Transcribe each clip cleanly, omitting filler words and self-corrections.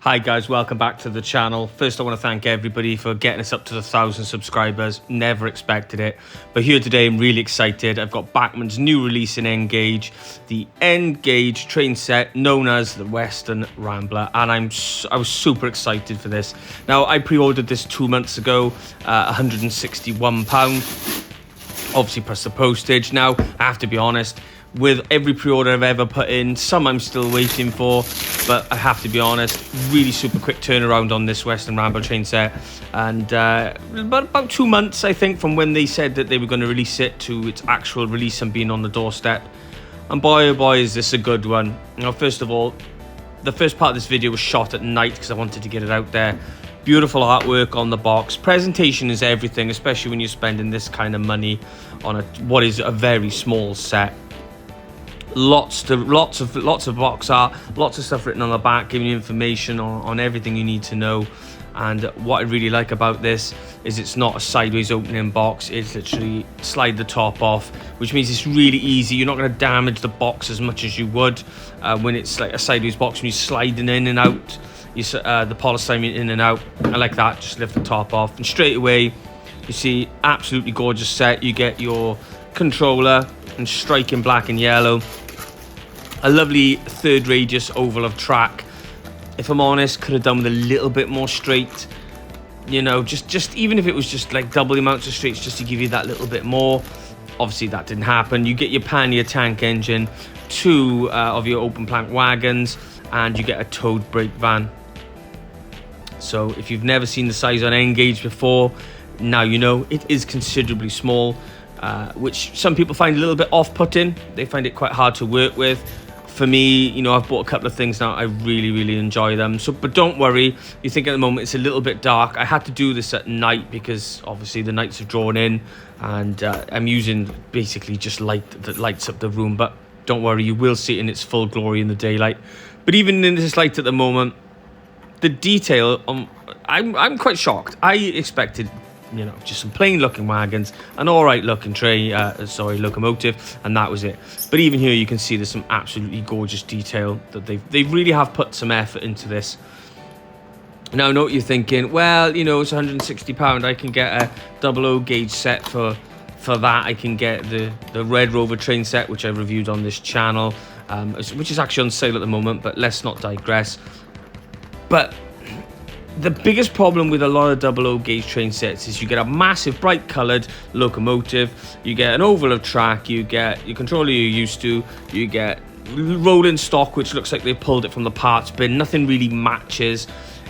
Hi guys, welcome back to the channel. First I want to thank everybody for getting us up to the 1,000 subscribers. Never expected it. But here today I'm really excited. I've got Bachmann's new release in N-Gauge, the N-Gauge train set known as the Western Rambler, and I was super excited for this. Now I pre-ordered this 2 months ago, £161. Obviously plus the postage. Now I have to be honest, with every pre-order I've ever put in, some I'm still waiting for, but I have to be honest, really super quick turnaround on this Western Rambler train set, and about 2 months I think from when they said that they were going to release it to its actual release and being on the doorstep. And boy oh boy is this a good one. Now first of all, the first part of this video was shot at night because I wanted to get it out there. Beautiful artwork on the box. Presentation is everything, especially when you're spending this kind of money on what is a very small set. Lots of box art, lots of stuff written on the back, giving you information on everything you need to know. And what I really like about this is it's not a sideways opening box. It's literally slide the top off, which means it's really easy. You're not going to damage the box as much as you would when it's like a sideways box when you're sliding in and out. The polystyrene in and out. I like that. Just lift the top off, and straight away you see absolutely gorgeous set. You get your controller and striking black and yellow. A lovely third radius oval of track. If I'm honest, could have done with a little bit more straight. You know, just even if it was just like double the amount of straights, just to give you that little bit more. Obviously that didn't happen. You get your pannier tank engine, 2 of your open plank wagons, and you get a towed brake van. So if you've never seen the size on N-Gauge before, now you know. It is considerably small, which some people find a little bit off-putting. They find it quite hard to work with. For me, you know, I've bought a couple of things now. I really enjoy them. So, but don't worry. You think at the moment it's a little bit dark. I had to do this at night because obviously the nights are drawn in, and I'm using basically just light that lights up the room. But don't worry, you will see it in its full glory in the daylight. But even in this light at the moment, the detail I'm quite shocked. I expected, you know, just some plain looking wagons, an all right looking locomotive, and that was it. But even here you can see there's some absolutely gorgeous detail that they really have put some effort into this. Now I know what you're thinking, well, you know, it's £160. I can get a 00 gauge set for that. I can get the Red Rover train set, which I reviewed on this channel, which is actually on sale at the moment, but let's not digress. But the biggest problem with a lot of 00 gauge train sets is you get a massive bright coloured locomotive, you get an oval of track, you get your controller you're used to, you get rolling stock which looks like they pulled it from the parts bin. Nothing really matches.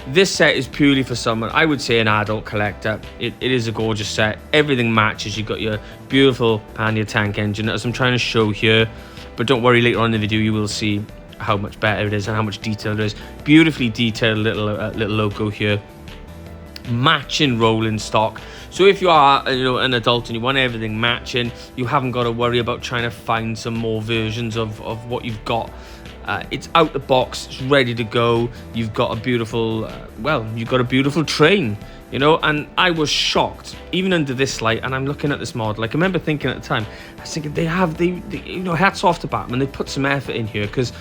This set is purely for someone, I would say, an adult collector. It is a gorgeous set. Everything matches. You've got your beautiful pannier tank engine as I'm trying to show here, but don't worry, later on in the video you will see how much better it is and how much detail there is. Beautifully detailed little logo here, matching rolling stock. So if you are, you know, an adult and you want everything matching, you haven't got to worry about trying to find some more versions of what you've got. It's out the box, it's ready to go. You've got a beautiful you've got a beautiful train, you know. And I was shocked even under this light, and I'm looking at this model, like I remember thinking at the time, I was thinking they you know, hats off to Bachmann. They put some effort in here, because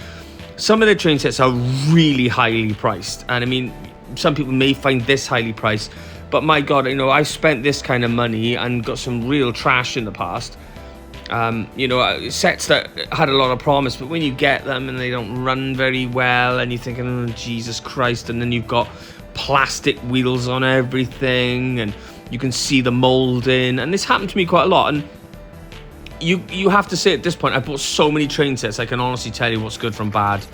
some of their train sets are really highly priced, and I mean, some people may find this highly priced, but my god, you know, I spent this kind of money and got some real trash in the past. You know, sets that had a lot of promise, but when you get them and they don't run very well, and you're thinking, oh Jesus Christ, and then you've got plastic wheels on everything, and you can see the molding, and this happened to me quite a lot. And you have to say at this point, I bought so many train sets, I can honestly tell you what's good from bad.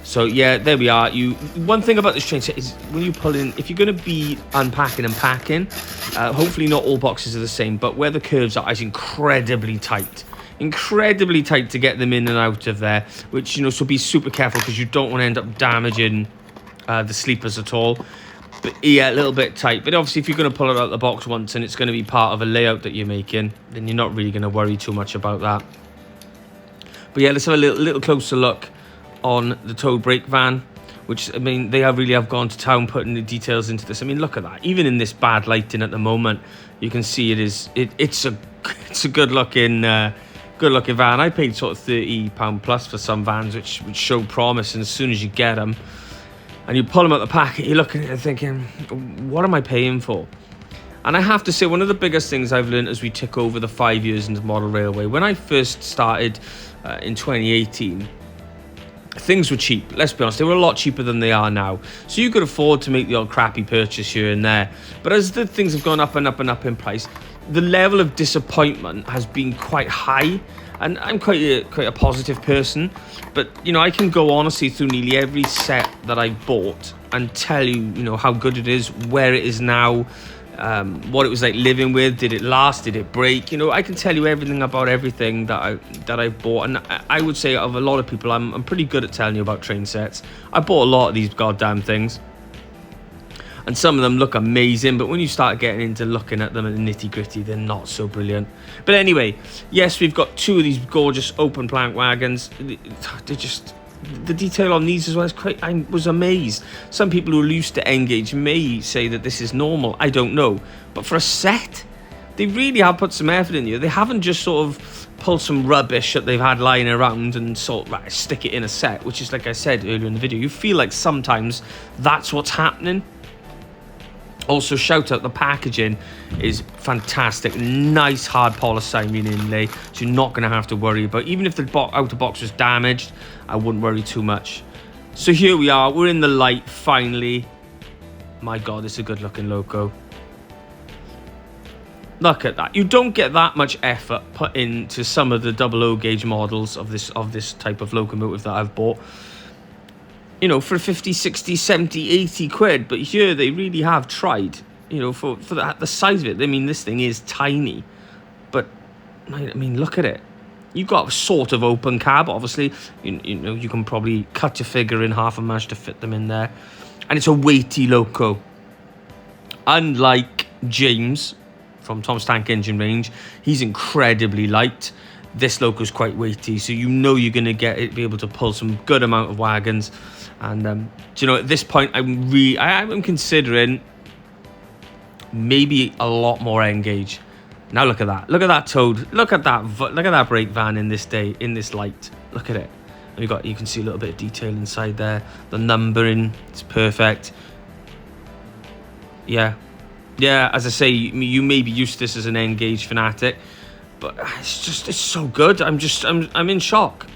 So yeah, there we are. One thing about this train set is when you pull in, if you're going to be unpacking and packing, hopefully not all boxes are the same, but where the curves are is incredibly tight to get them in and out of there, which, you know, so be super careful, because you don't want to end up damaging the sleepers at all. But yeah, a little bit tight. But obviously if you're going to pull it out of the box once and it's going to be part of a layout that you're making, then you're not really going to worry too much about that. But yeah, let's have a little closer look on the towed brake van, which, I mean, they really have gone to town putting the details into this. I mean, look at that. Even in this bad lighting at the moment, you can see it's a good looking van. I paid sort of £30 plus for some vans which show promise, and as soon as you get them, and you pull them out the packet, you're looking at it thinking, what am I paying for? And I have to say, one of the biggest things I've learned as we tick over the 5 years into model railway, when I first started in 2018, things were cheap. Let's be honest, they were a lot cheaper than they are now. So you could afford to make the odd crappy purchase here and there. But as the things have gone up and up and up in price, the level of disappointment has been quite high. And I'm quite a positive person, but you know, I can go honestly through nearly every set that I bought and tell you, you know, how good it is, where it is now, what it was like living with. Did it last? Did it break? You know, I can tell you everything about everything that I bought, and I would say of a lot of people, I'm pretty good at telling you about train sets. I bought a lot of these goddamn things, and some of them look amazing, but when you start getting into looking at them at the nitty gritty, they're not so brilliant. But anyway, yes, we've got two of these gorgeous open plank wagons. They're just, the detail on these as well is quite, I was amazed. Some people who are used to N-gauge may say that this is normal. I don't know. But for a set, they really have put some effort in here. They haven't just sort of pulled some rubbish that they've had lying around and sort of stick it in a set, which is, like I said earlier in the video, you feel like sometimes that's what's happening. Also, shout out, the packaging is fantastic. Nice hard polystyrene inlay, so you're not going to have to worry about, even if the outer box was damaged, I wouldn't worry too much. So here we are, we're in the light finally. My God, it's a good looking loco. Look at that. You don't get that much effort put into some of the 00 gauge models of this type of locomotive that I've bought. You know, for 50, 60, 70, 80 quid. But here they really have tried, you know, for the size of it. I mean, this thing is tiny. But, I mean, look at it. You've got a sort of open cab, obviously. You know, you can probably cut your figure in half and manage to fit them in there. And it's a weighty loco. Unlike James from Tom's Tank Engine range, he's incredibly light. This loco's quite weighty, so you know you're going to be able to pull some good amount of wagons. And do you know, at this point, I'm considering maybe a lot more N-gauge. Now look at that. Look at that toad. Look at that brake van in this light. Look at it. And you can see a little bit of detail inside there. The numbering, it's perfect. Yeah. As I say, you may be used to this as an N-gauge fanatic, but it's so good. I'm in shock.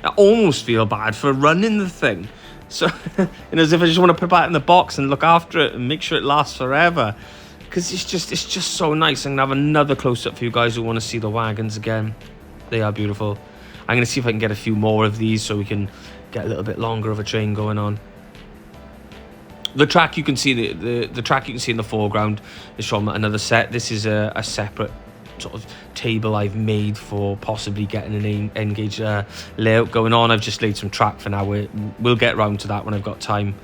I almost feel bad for running the thing. So, as if I just want to put it back in the box and look after it and make sure it lasts forever. Because it's just so nice. I'm going to have another close-up for you guys who want to see the wagons again. They are beautiful. I'm going to see if I can get a few more of these so we can get a little bit longer of a train going on. The track you can see, the track you can see in the foreground is from another set. This is a separate sort of table I've made for possibly getting an N-gauge layout going on. I've just laid some track for now. We'll get around to that when I've got time.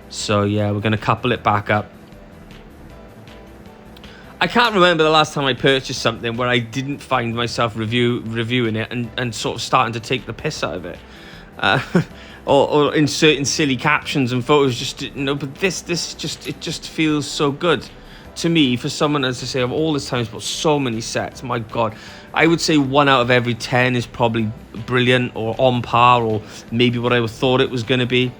So yeah, we're going to couple it back up. I can't remember the last time I purchased something where I didn't find myself reviewing it and sort of starting to take the piss out of it. Or inserting silly captions and photos, just, you know, but this just feels so good to me for someone, as I say, of all this time, has bought so many sets. My God, I would say 1 out of every 10 is probably brilliant or on par or maybe what I thought it was going to be.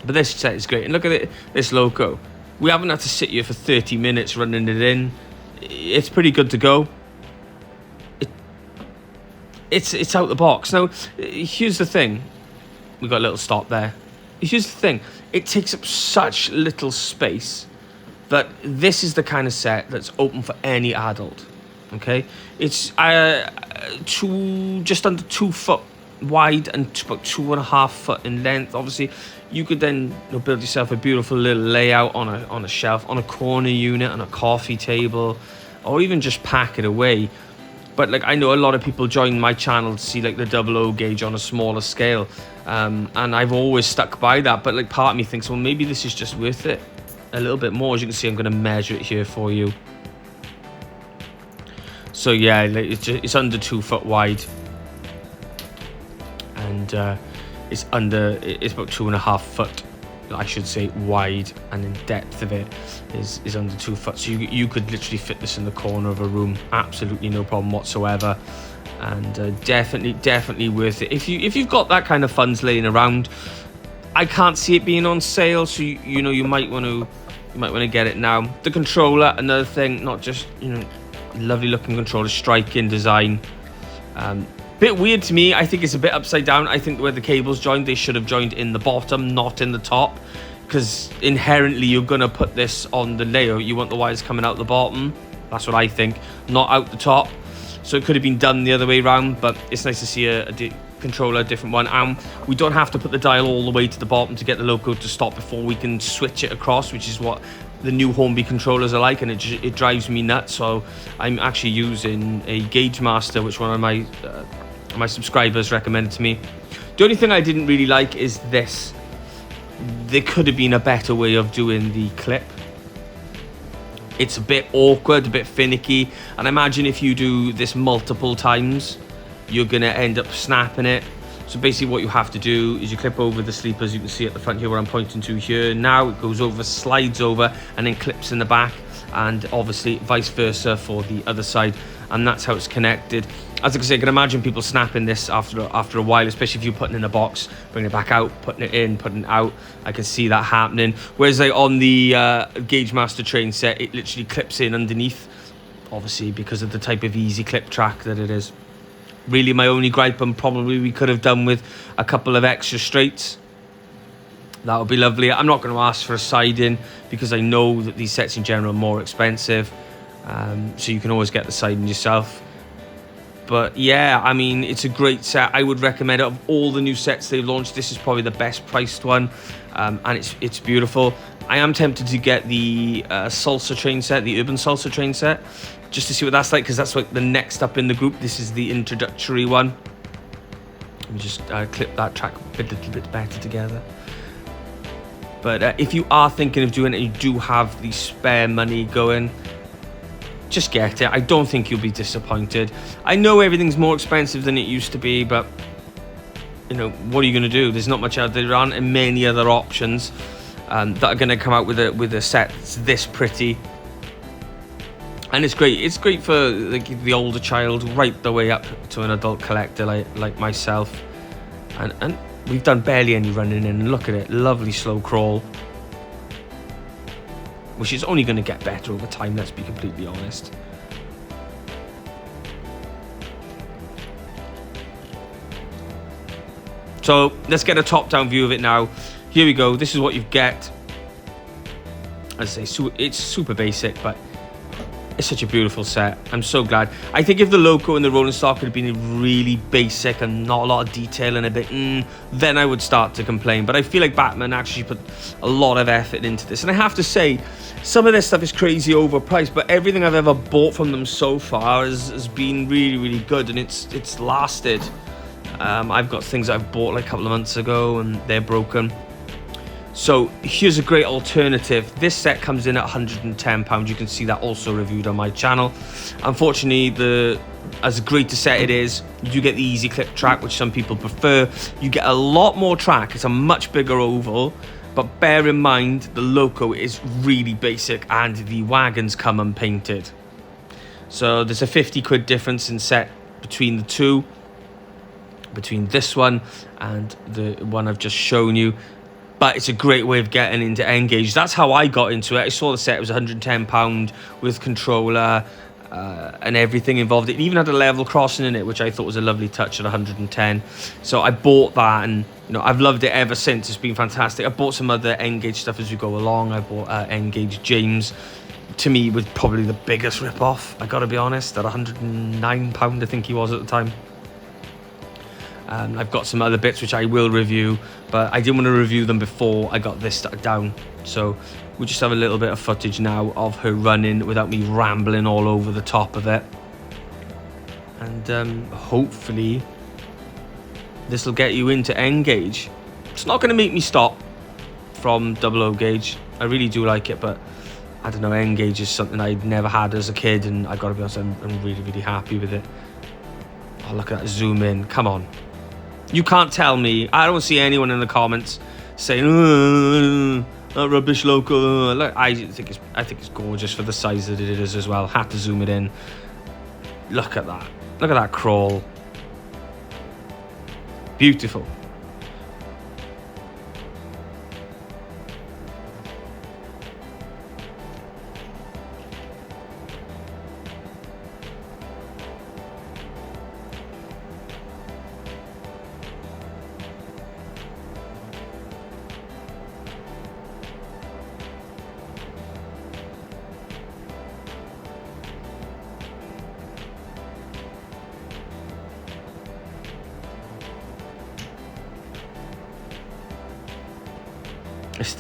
But this set is great, and look at it, this loco. We haven't had to sit here for 30 minutes running it in. It's pretty good to go. It's out the box. Now, here's the thing. We've got a little stop there. Here's the thing. It takes up such little space that this is the kind of set that's open for any adult. Okay? It's just under 2 foot wide and about 2.5 foot in length. Obviously, you could then build yourself a beautiful little layout on a shelf, on a corner unit, on a coffee table, or even just pack it away. But like, I know a lot of people join my channel to see like the 00 gauge on a smaller scale, and I've always stuck by that. But like, part of me thinks, well, maybe this is just worth it a little bit more. As you can see, I'm going to measure it here for you. So yeah, it's under 2 foot wide, and it's about 2.5 foot, I should say, wide, and in depth of it is under 2 foot. So you could literally fit this in the corner of a room, absolutely no problem whatsoever. and definitely worth it if you've got that kind of funds laying around. I can't see it being on sale, so you might want to get it now. The controller, another thing, not just lovely looking controller, striking design. Bit weird to me. I think it's a bit upside down. I think where the cables joined, they should have joined in the bottom, not in the top, because inherently you're gonna put this on the layout. You want the wires coming out the bottom. That's what I think, not out the top. So it could have been done the other way around, but it's nice to see a controller, a different one. And we don't have to put the dial all the way to the bottom to get the loco to stop before we can switch it across, which is what the new Hornby controllers are like, and it drives me nuts. So I'm actually using a Gauge Master, which one of my subscribers recommended to me. The only thing I didn't really like is this. There could have been a better way of doing the clip. It's a bit awkward, a bit finicky, and I imagine if you do this multiple times, you're gonna end up snapping it. So basically what you have to do is you clip over the sleepers. You can see at the front here where I'm pointing to here. Now it goes over, slides over, and then clips in the back, and obviously vice versa for the other side, and that's how it's connected. As I can imagine people snapping this after a while, especially if you're putting it in a box, bringing it back out, putting it in, putting it out. I can see that happening. Whereas like on the Gauge Master train set, it literally clips in underneath, obviously because of the type of easy clip track that it is. Really my only gripe, and probably we could have done with a couple of extra straights. That would be lovely. I'm not going to ask for a siding because I know that these sets in general are more expensive. So you can always get the siding yourself. But yeah, I mean, it's a great set. I would recommend it. Of all the new sets they've launched, this is probably the best priced one, and it's beautiful. I am tempted to get the Salsa train set, the Urban Salsa train set, just to see what that's like, because that's like the next up in the group. This is the introductory one. Let me just clip that track a little bit better together. But if you are thinking of doing it, you do have the spare money going, just get it. I don't think you'll be disappointed. I know everything's more expensive than it used to be, but what are you going to do? There's not much out there. There aren't many other options that are going to come out with a set that's this pretty. And it's great. It's great for like the older child right the way up to an adult collector like myself. And we've done barely any running in. Look at it, lovely slow crawl, which is only going to get better over time, let's be completely honest. So let's get a top-down view of it now. Here we go. This is what you get. As I say, it's super basic, but it's such a beautiful set. I'm so glad. I think if the loco and the rolling stock had been really basic and not a lot of detail and a bit, then I would start to complain. But I feel like Batman actually put a lot of effort into this. And I have to say, some of this stuff is crazy overpriced, but everything I've ever bought from them so far has been really, really good, and it's lasted. I've got things I've bought like a couple of months ago, and they're broken. So here's a great alternative. This set comes in at £110. You can see that also reviewed on my channel. Unfortunately, as great a set it is, you do get the easy clip track, which some people prefer. You get a lot more track. It's a much bigger oval, but bear in mind the loco is really basic and the wagons come unpainted. So there's a 50 quid difference in set between the two, between this one and the one I've just shown you. But it's a great way of getting into N-Gage. That's how I got into it. I saw the set, it was £110 with controller and everything involved. It even had a level crossing in it, which I thought was a lovely touch at 110. So I bought that, and I've loved it ever since. It's been fantastic. I bought some other N-Gage stuff as we go along. I bought N-Gage James. To me, was probably the biggest rip-off, I gotta be honest, at £109, I think he was at the time. I've got some other bits which I will review, but I didn't want to review them before I got this stuck down. So we'll just have a little bit of footage now of her running without me rambling all over the top of it. And hopefully this will get you into N-Gage. It's not going to make me stop from 00 gauge. I really do like it, but I don't know, N-Gage is something I'd never had as a kid, and I gotta be honest, I'm really, really happy with it. Oh, look at that zoom in, come on. You can't tell me. I don't see anyone in the comments saying, that rubbish loco. Look, I think it's gorgeous for the size that it is as well. Had to zoom it in. Look at that. Look at that crawl. Beautiful.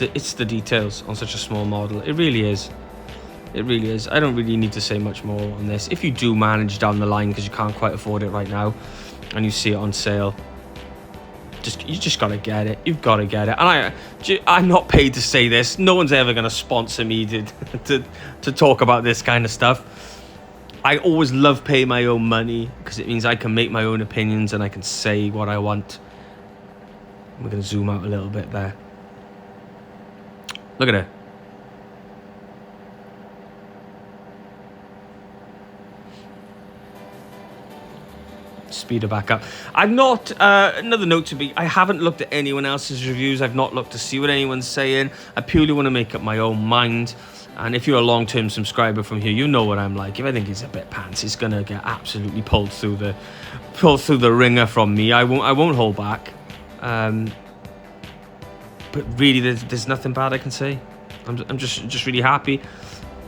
It's the details on such a small model. It really is. It really is. I don't really need to say much more on this. If you do manage down the line because you can't quite afford it right now and you see it on sale, you just gotta get it. You've got to get it. And I'm not paid to say this. No one's ever going to sponsor me to talk about this kind of stuff. I always love paying my own money because it means I can make my own opinions and I can say what I want. We're going to zoom out a little bit there. Look at it. Speed her back up. I'm not, another note to be, I haven't looked at anyone else's reviews. I've not looked to see what anyone's saying. I purely want to make up my own mind. And if you're a long-term subscriber from here, you know what I'm like. If I think it's a bit pants, it's going to get absolutely pulled through the ringer from me. I won't hold back. But really, there's nothing bad I can say. I'm just really happy.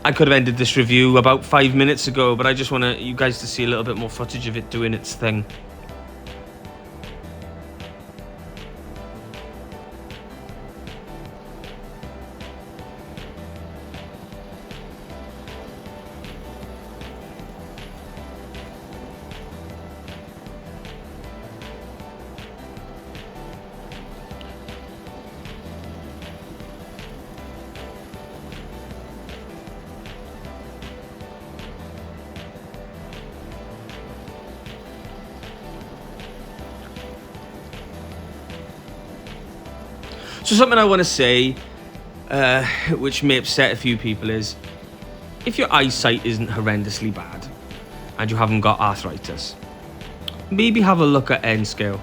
I could have ended this review about 5 minutes ago, but I just want you guys to see a little bit more footage of it doing its thing. So something I want to say, which may upset a few people, is if your eyesight isn't horrendously bad and you haven't got arthritis, maybe have a look at N scale.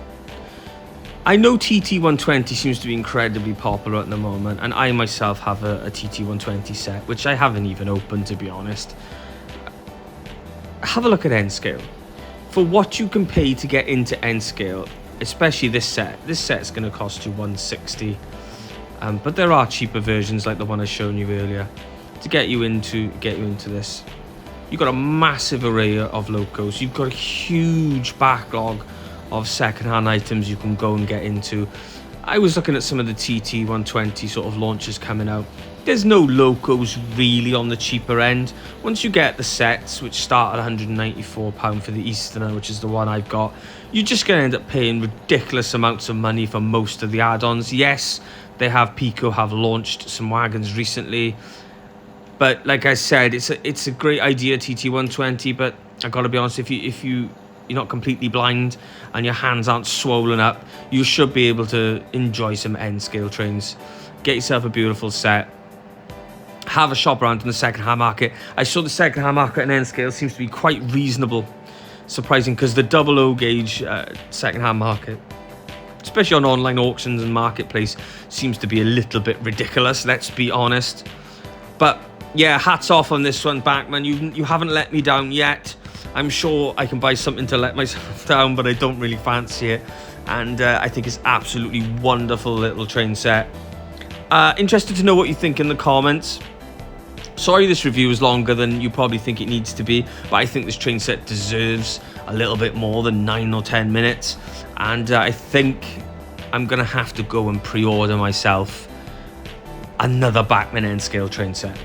I know TT120 seems to be incredibly popular at the moment, and I myself have a TT120 set, which I haven't even opened, to be honest. Have a look at N scale. For what you can pay to get into N scale, especially this set's going to cost you $160. But there are cheaper versions like the one I shown you earlier to get you into this. You've got a massive array of locos. You've got a huge backlog of secondhand items you can go and get into. I was looking at some of the TT120 sort of launches coming out. There's no locos really on the cheaper end. Once you get the sets, which start at £194 for the Easterner, which is the one I've got, you're just going to end up paying ridiculous amounts of money for most of the add-ons. Yes, Pico have launched some wagons recently, but like I said, it's a great idea, TT120, but I gotta be honest, if you're not completely blind and your hands aren't swollen up, you should be able to enjoy some N scale trains. Get yourself a beautiful set. Have a shop around in the second-hand market. I saw the second-hand market in N scale seems to be quite reasonable. Surprising, because the 00 gauge second-hand market, especially on online auctions and marketplace, seems to be a little bit ridiculous, let's be honest. But yeah, hats off on this one, Backman. You haven't let me down yet. I'm sure I can buy something to let myself down, but I don't really fancy it. And I think it's absolutely wonderful little train set. Interested to know what you think in the comments. Sorry this review is longer than you probably think it needs to be, but I think this train set deserves a little bit more than 9 or 10 minutes. And I think I'm going to have to go and pre-order myself another Bachmann N-scale train set.